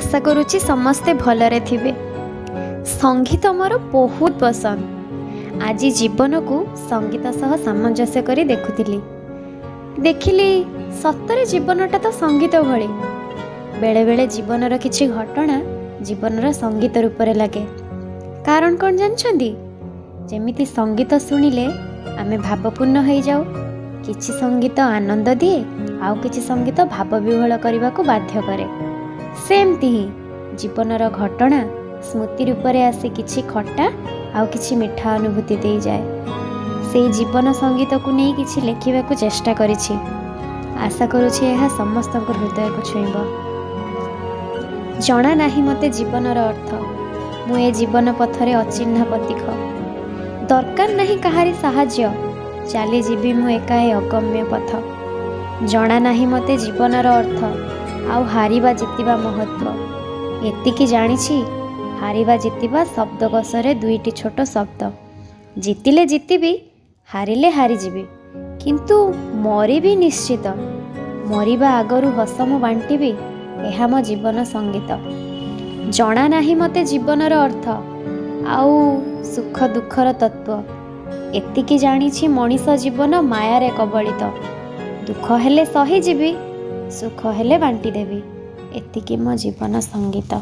आशा करुच्ची समस्ते भलरे थिबे। संगीत मोर बहुत पसंद। आज जीवन को संगीत सह सामंजस्य करी देखुथिली। देखिली सतरे जीवनटा तो संगीत भली। बेले बेले जीवनर किछि घटना जीवनर संगीत रूपरे लगे। कारण कौन जानछंदी? जेमिति संगीत शुणिले आमे भावपूर्ण हो जाऊ। किछि संगीत आनंद दिए, आउ किछि संगीत भाव विह्वल करने को बाध्य करे। सेमती ही जीवनर घटना स्मृति रूपरे आसी किछि खट्टा आउ किछि मिठा अनुभूति दे जाए। से जीवन संगीत को नहीं किछि लेखिबा को चेष्टा करिछि। आशा करुछि यह समस्त हृदय को छुईब। जना नाही मते जीवनर अर्थ, मु ए जीवन पथरे अचिन्हा पथिक। दरकार नहीं कहारी साहाଯ୍ୟ, चाली जीवी मु एका ए अगम्य पथ। जना नाही मते जीवनर अर्थ, आउ हारिबा जितिबा महत्व। एतिकी जानिछि, हारिबा जितिबा शब्दकोशरे दुईटी छोट शब्द। जितिले जितिबी, हारिले हारिजिबी, किंतु मरिबी निश्चित। मरिबा आगरु हस मु बांटिबी, एहा मो जीवन संगीत। जना नाही मते जीवनर अर्थ, आउ सुख दुखर तत्व। एतिकी जानिछि मनीष जीवन मायारे कबलित। दुख हेले सही जीवी, सुख हेले बांटी देवी। एतिकी मो जीवन संगीत।